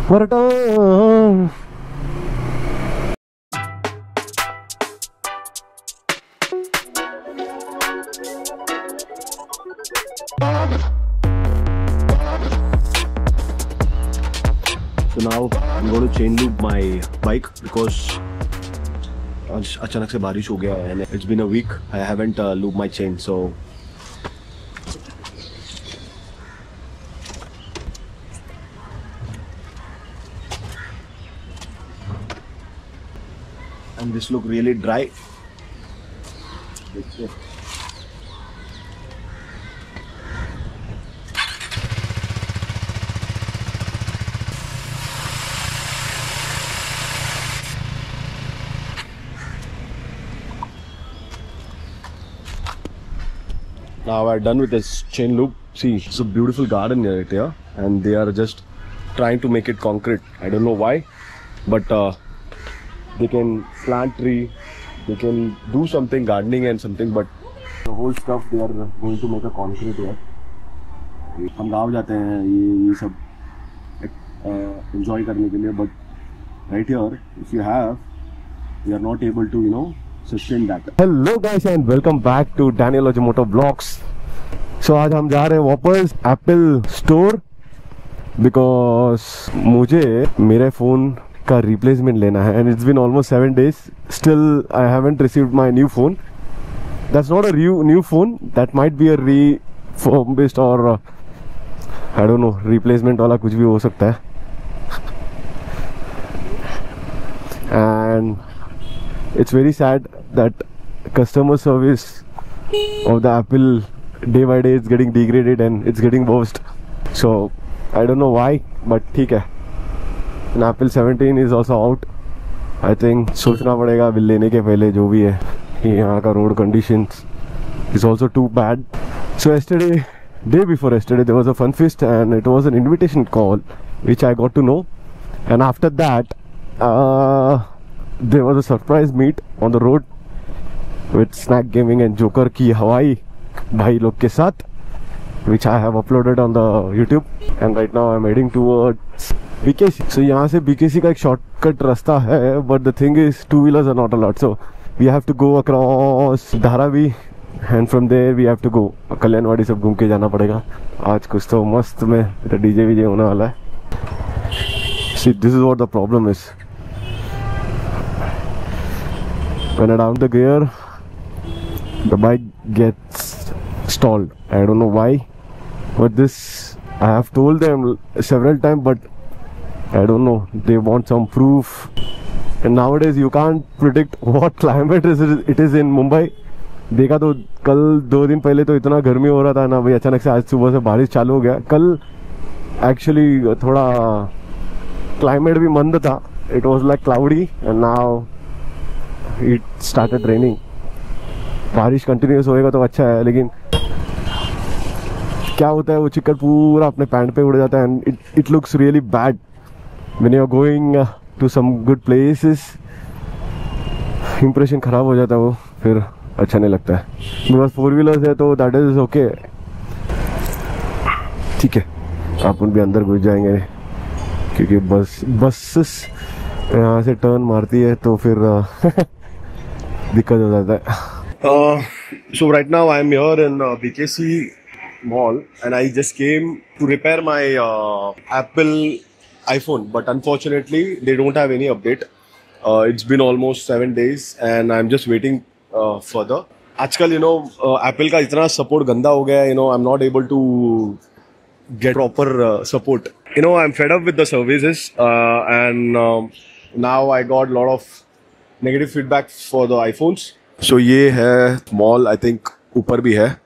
वरटा So now I'm going to chain loop my bike because आज अचानक से बारिश हो गया है and it's been a week I haven't looped my chain, so and this look really dry. Now I'm done with this chain loop. See, it's a beautiful garden right here, and they are just trying to make it concrete. I don't know why, but they can plant tree, they can do something gardening and something, but the whole stuff they are going to make a concrete here. हम गाँव जाते हैं ये सब enjoy करने के लिए, but right here, if you have, you are not able to, you know, sustain that. Hello guys and welcome back to Daniel Ojimoto Vlogs. So आज हम जा रहे हैं वापस Apple Store because मुझे मेरे फ़ोन का replacement लेना है and it's been almost 7 days. Still I haven't received my new phone. That's not a new phone. That might be a refurbished or I don't know, replacement वाला कुछ भी हो सकता है. And it's very sad that customer service of the Apple day by day is getting degraded and it's getting worse. So I don't know why, but ठीक है. And Apple 17 is also out. I think सोचना पड़ेगा bill लेने के पहले जो भी है. यहाँ का road conditions is also too bad. So yesterday, day before yesterday, there was a fun feast and it was an invitation call which I got to know. And after that, there was a surprise meet on the road with Snack Gaming and Joker की हवाई भाई लोग के साथ, which I have uploaded on the YouTube. And right now I'm heading towards BKC. So यहाँ से BKC का एक shortcut रास्ता है, but the thing is two-wheelers are not allowed. So we have to go across Dharavi and from there we have to go कल्याणवाड़ी सब घूम के जाना पड़ेगा. आज कुछ तो मस्त में DJ वीजे होने वाला है. See, this is what the problem is. When I down the gear, the bike gets stalled. I don't know why, but this I have told them several times, but I don't know, they want some proof. And nowadays you can't predict what climate it is in Mumbai. देखा तो कल 2 दिन पहले तो इतना गर्मी हो रहा था ना भाई, अचानक से आज सुबह से बारिश चालू हो गया. कल एक्चुअली थोड़ा क्लाइमेट भी मंद था. It was like cloudy and now it started raining. बारिश कंटिन्यूस होएगा तो अच्छा है, लेकिन क्या होता है वो चिकन पूरा अपने पैंट पे उड़ जाता है and it looks really bad when you are going to some good places. impression खराब हो जाता है वो, फिर अच्छा नहीं लगता है. मेरे पास 4 व्हीलर्स है तो दैट इज ओके. ठीक है, अपन भी अंदर घुस जाएंगे क्योंकि बस यहाँ से टर्न मारती है तो फिर दिक्कत हो जाता है. So right now I am here in BKC mall and I just came to repair my Apple iPhone, but unfortunately they don't have any update. It's been almost 7 days and I'm just waiting further. आजकल Apple का इतना support गंदा हो गया है, I'm not able to get proper support. I'm fed up with the services and now I got a lot of negative feedback for the iPhones. So ये है mall, I think ऊपर भी है,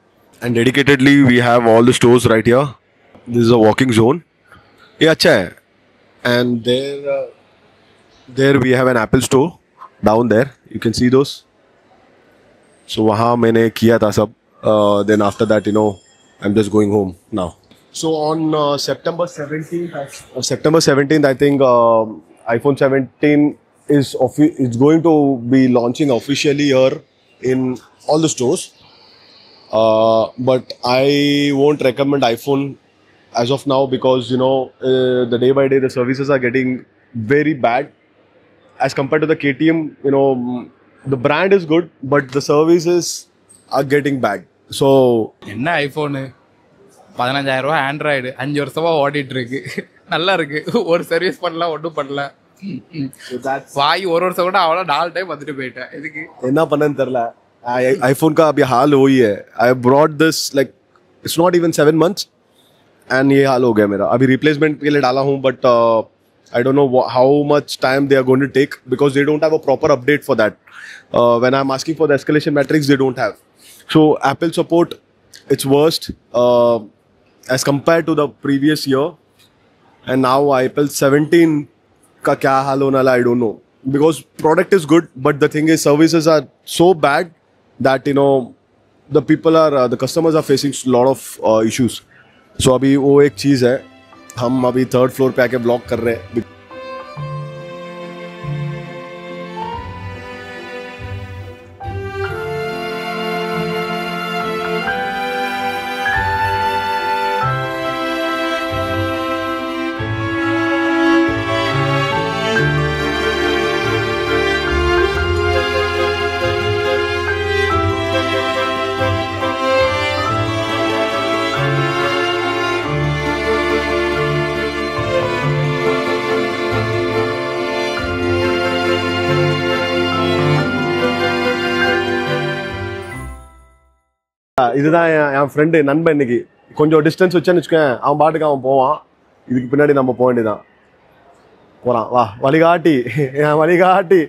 and dedicatedly we have all the stores right here. This is a walking zone. ये अच्छा है. And there we have an Apple store down there. You can see those. So वहाँ मैंने किया था सब. Then after that, I'm just going home now. So on September 17th, I think iPhone 17 is going to be launching officially here in all the stores. But I won't recommend iPhone as of now because the day by day the services are getting very bad as compared to the KTM. The brand is good, but the services are getting bad. So என்ன iPhone 15000 ரூபாய் Android 5 வருஷமா ஓடிட்டு இருக்கு. நல்லா இருக்கு. ஒரு service பண்ணலாம், ஒன்றும் பண்ணல. வாய் ஒரு வருஷம் கூட அவ்வளோ 4 டைம் வந்துட்டு போயிட்டேன். இதுக்கு என்ன பண்ணேன்னு தெரியல. iPhone का अभी हाल हो ही है. I brought this like it's not even 7 months and ये हाल हो गया मेरा. अभी replacement के लिए डाला हूँ, but I don't know how much time they are going to take because they don't have a proper update for that. When I'm asking for the escalation matrix, they don't have. So Apple support, it's worst as compared to the previous year. And now Apple 17 ka kya hal hone wala, I don't know. Because product is good, but the thing is services are so bad that the customers are facing a lot of issues. So अभी वो एक चीज़ है. हम अभी 3rd floor पे आके block कर रहे हैं. இதுதான் என் ஃப்ரெண்டு நண்பன். இன்னைக்கு கொஞ்சம் டிஸ்டன்ஸ் வச்சேன்னு வச்சுக்கேன், அவன் பாட்டுக்கு அவன் போவான். இதுக்கு பின்னாடி நம்ம போக வேண்டியதான். போகிறான், வா வழிகாட்டி, என் வழிகாட்டி.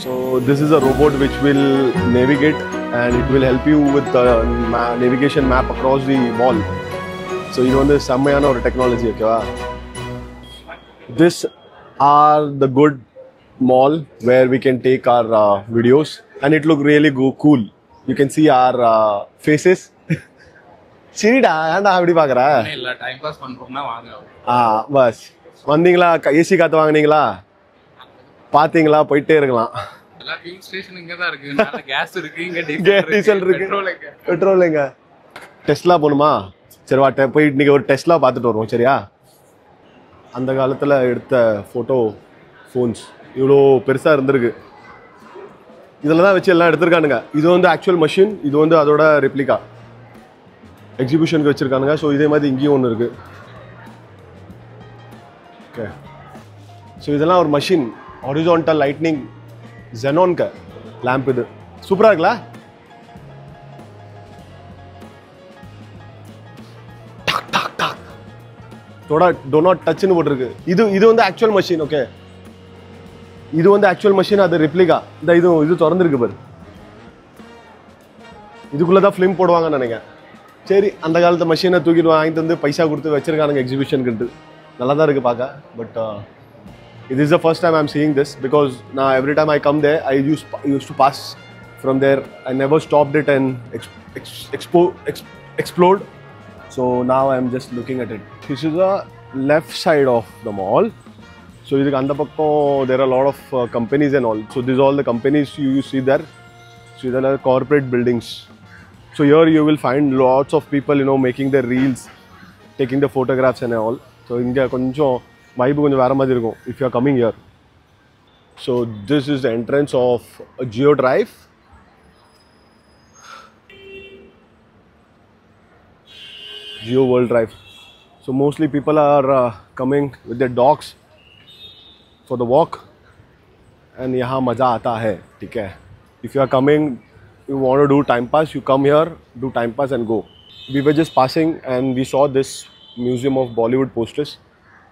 So this is a robot which will navigate and it will help you with the navigation map across the mall. So இது வந்து செம்மையான ஒரு டெக்னாலஜி. ஓகேவா? This are the good mall where we can take our videos and it look really cool. You can see our faces. சரிடா, ஏன்டா அப்படி பாக்குற? இல்ல டைம் பாஸ் பண்றோம்னா வாங்க. பஸ் வந்தீங்களா? ஏசி காத்து வாங்குனீங்களா? பாத்தீங்களா? போயிட்டே இருக்கலாம். எல்லா ஃபியூல் ஸ்டேஷன் இங்க தான் இருக்கு. நல்ல கேஸ் இருக்கு, இங்க டீசல் இருக்கு, பெட்ரோல் எங்க? டெஸ்லா போணுமா? சரி வா, போய் இன்னைக்கு ஒரு டெஸ்லா பார்த்துட்டு வருவோம். சரியா? அந்த காலத்தில் எடுத்த ஃபோன்ஸ் இவ்வளோ பெருசாக இருந்திருக்கு. இதில் தான் வச்சு எல்லாம் எடுத்திருக்கானுங்க. இது வந்து ஆக்சுவல் மஷின், இது வந்து அதோட ரெப்ளிகா எக்ஸிபிஷனுக்கு வச்சுருக்கானுங்க. ஸோ இதே மாதிரி இங்கேயும் ஒன்று இருக்குது. ஓகே, ஸோ இதெல்லாம் ஒரு மஷின், ஹாரிசான்டல் லைட்னிங் ஜெனான்க லேம்ப். இது சூப்பராக இருக்குல்ல? டோ நாட் டச்னு போட்டிருக்கு. இது வந்து ஆக்சுவல் மஷின். ஓகே, இது வந்து ஆக்சுவல் மஷின், அது ரெப்ளிகா. இந்த இது திறந்துருக்கு பாரு. இதுக்குள்ளே தான் ஃபிலிம் போடுவாங்கன்னு நினைக்கிறேன். சரி, அந்த காலத்து மஷினை தூக்கிட்டு வாங்கிட்டு வந்து பைசா கொடுத்து வச்சிருக்கானுங்க எக்ஸிபிஷனுக்கு. நல்லா தான் இருக்குது பார்க்க. But it is the first time I'm seeing this because now every time I come there, I used to pass from there. I never stopped it and explored. So now I'm just looking at it. This is the left side of the mall. So there are a lot of companies and all. So these are all the companies you see there. So there are corporate buildings. So here you will find lots of people, making their reels, taking the photographs and all. So inga konjam vibe konjam vera madiri irukum if you are coming here. So this is the entrance of Geo Drive. Geo World Drive. So mostly people are coming with their dogs for the walk. And यहाँ मज़ा आता है. ठीक है? If you are coming, you want to do time pass, you come here, do time pass and go. We were just passing and we saw this museum of Bollywood posters.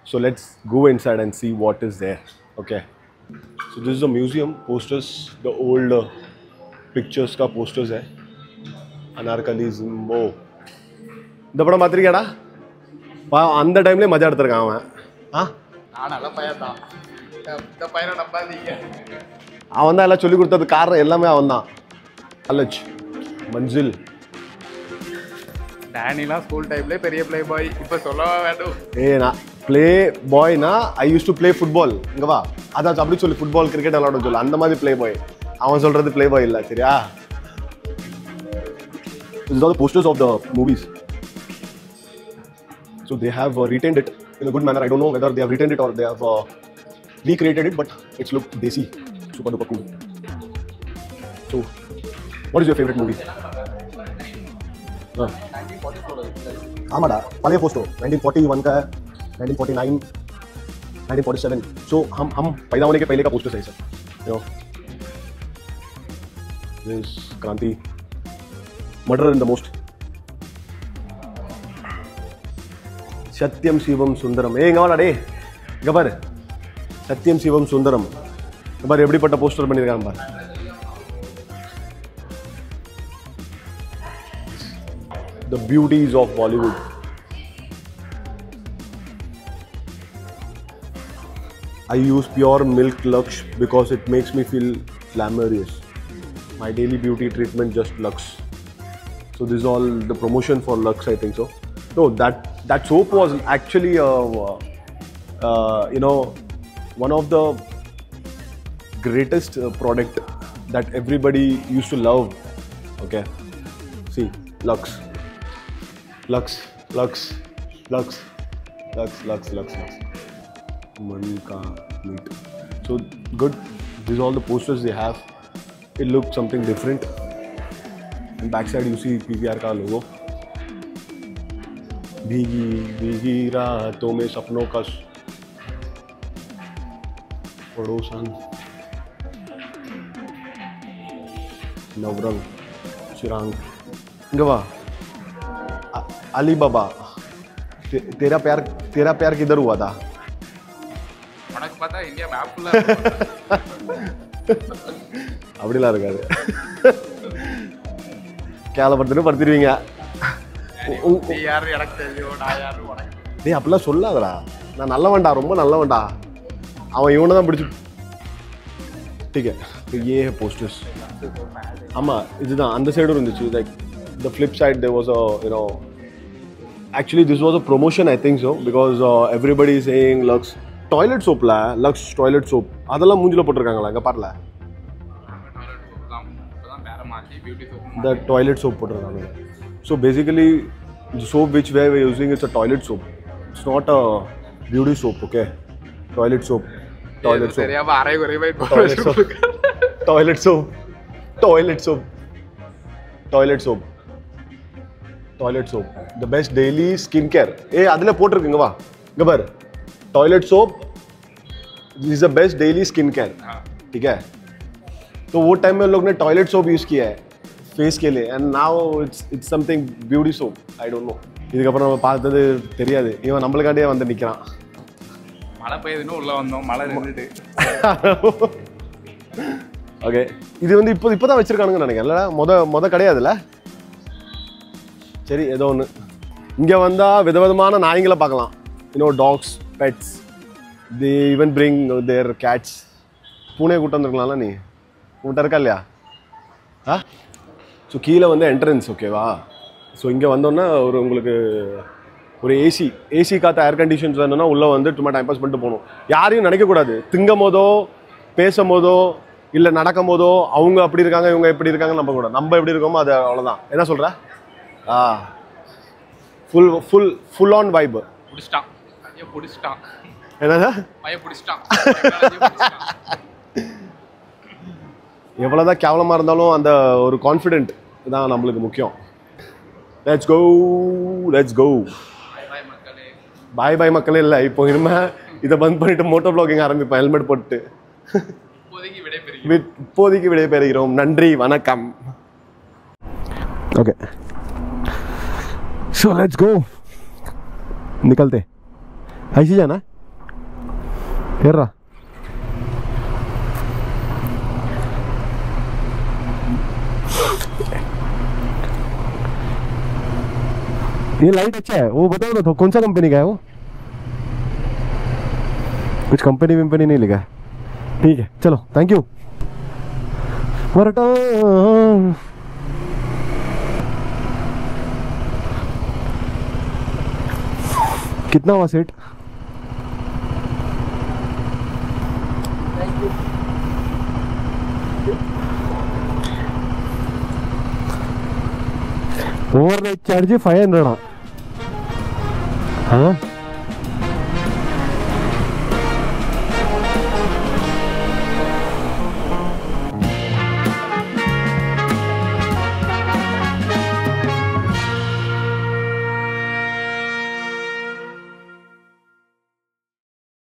So let's go inside and see what is there. Okay. So this is a museum, posters, the old pictures ka posters hai. Anarkali Zimbo. இந்த படம் பார்த்துருக்கியாடா? அந்த டைம்லேயே மஜா எடுத்துருக்கான் அவன். அவன் தான் எல்லாம் சொல்லி கொடுத்தது. காரணம் எல்லாமே அவன் தான். அலஜ் மஞ்சில் டேனிலாம் ஸ்கூல் டைம்லேயே பெரிய ப்ளே பாய். இப்போ சொல்லவா வேண்டும்? நான் ப்ளே பாய்னா I use to play football. இங்கே வா, அதாச்சும் அப்படி சொல்லி ஃபுட்பால் கிரிக்கெட் விளாட சொல்லு. அந்த மாதிரி ப்ளே பாய். அவன் சொல்றது ப்ளே பாய் இல்ல சரியா. These are the posters of the movies. So they have retained it in a good manner. I don't know whether they have retained it or they have recreated it, but it's looked desi, super duper cool. So, what is your favorite movie? ஆமாடா பழைய போஸ்டோ 1941 का 1949 1947. So हम पैदा होने के पहले का poster है सर. You know, this क्रांति, murder in the most. சத்யம் சிவம் சுந்தரம். எங்க வாடா டேய், இங்க பாரு. சத்யம் சிவம் சுந்தரம். இங்க பாரு எப்படிப்பட்ட போஸ்டர் பண்ணிருக்காங்க பாரு. The beauties of Bollywood. I use pure milk Lux because it makes me feel glamorous. My daily beauty treatment just Lux. So this is all the promotion for Lux, I think so. No, that soap was actually you know, one of the greatest product that everybody used to love. Okay, see, Lux. Lux, Lux, Lux, Lux, Lux, Lux, Lux. Manka meat. So good. These are all the posters they have. It looks something different. And backside you see PVR का logo. भीगी भीगी रातों में सपनों का पड़ोसन नवरंग चिरांग गवा अली बाबा तेरा प्यार किधर हुआ था? உனக்கு பார்த்தா இந்தியா மேப் ஃபுல்லா அப்படிலாம் இருக்காது. கேவலப்படுத்துன்னு படுத்துருவீங்க. நீ யாரு எனக்கு தெரியும், நான் யாரு உனக்கு. டேய் அப்படிலாம் சொல்லாதடா. நான் நல்லவன்டா, ரொம்ப நல்லவன்டா. அவன் இவனை தான் பிடிச்சி. ठीक है, तो ये है posters. ஆமா இதுதான் அந்த சைடும் இருந்துச்சு. Like the flip side there was a, you know, actually this was a promotion I think so, because everybody is saying Lux toilet soap la, Lux toilet soap அதெல்லாம் மூஞ்சில போட்டுருக்காங்களா இங்க பாருல. The toilet soap போட்டுருக்காங்க. So basically the soap which we are using is a toilet soap. It's not a beauty soap, okay? Toilet soap. Toilet soap. சரியா அரை குறை போய் toilet soap. Toilet soap. Toilet soap. Toilet soap. Toilet soap. The best daily skincare. ஏய் அதுல போட்டுருக்குங்க வா. இங்க பாரு. Toilet soap is the best daily skincare. ठीक है? तो वो टाइम में लोग ने टॉयलेट सोप यूज किया है फेस के लिए, and now it's something beauty soap. I don't know. இதுக்கப்புறம் நம்ம பார்த்தது தெரியாது. இவன் நம்மளுக்காண்டியே வந்து நிற்கிறான். மழை பெய்யுதுன்னு உள்ள வந்தோம், மழை நின்றுட்டு. ஓகே, இது வந்து இப்போ தான் வச்சிருக்கானுங்க நினைக்கிறேன். மொத கிடையாதுல்ல. சரி ஏதோ ஒன்று. இங்கே வந்தால் விதவிதமான நாய்களை பார்க்கலாம். You know dogs, pets. They even bring their cats. பூனை கூட்டம் வந்துருக்கலாம்ல நீ? உன்கிட்ட இருக்கா இல்லையா? ஆ, ஸோ கீழே வந்து என்ட்ரன்ஸ், ஓகேவா? ஸோ இங்கே வந்தோன்னா உங்களுக்கு ஒரு ஏசி காற்று ஏர் கண்டிஷன்ஸ் வேணும்னா உள்ளே வந்து சும்மா டைம் பாஸ் பண்ணிட்டு போகணும். யாரையும் நினைக்கக்கூடாது. திங்கும் போதோ பேசும் போதோ இல்லை நடக்கும் போதோ அவங்க அப்படி இருக்காங்க இவங்க எப்படி இருக்காங்கன்னு நம்ப கூடாது. நம்ம எப்படி இருக்கோமோ அது அவ்வளோதான். என்ன சொல்கிற? Full on vibe. பிடிச்சிட்டான் பிடிச்சிட்டான். என்னதா பிடிச்சிட்டான். எவ்வளோதான் கேவலமாக இருந்தாலும் அந்த ஒரு கான்ஃபிடென்ட் தான் நம்மளுக்கு முக்கியம். Let's go. பாய் பாய் மக்களே. இல்லை இப்போ இனிமேல் இதை பந்த் பண்ணிட்டு மோட்டோ ப்ளாகிங் ஆரம்பிப்பேன் ஹெல்மெட் போட்டு. இப்போதைக்கு விடைபெறுகிறோம். நன்றி, வணக்கம். Okay, so let's go. निकलते. ऐसे जाना फिर रहा. ये लाइट अच्छा है. वो बताओ ना तो कौन सा कंपनी का है वो? कुछ कंपनी विंपनी नहीं लिखा है. ठीक है चलो, थैंक यू. कितना हुआ सेट? ഓവർ നൈറ്റ് ചാർജ് 500 ആണ്.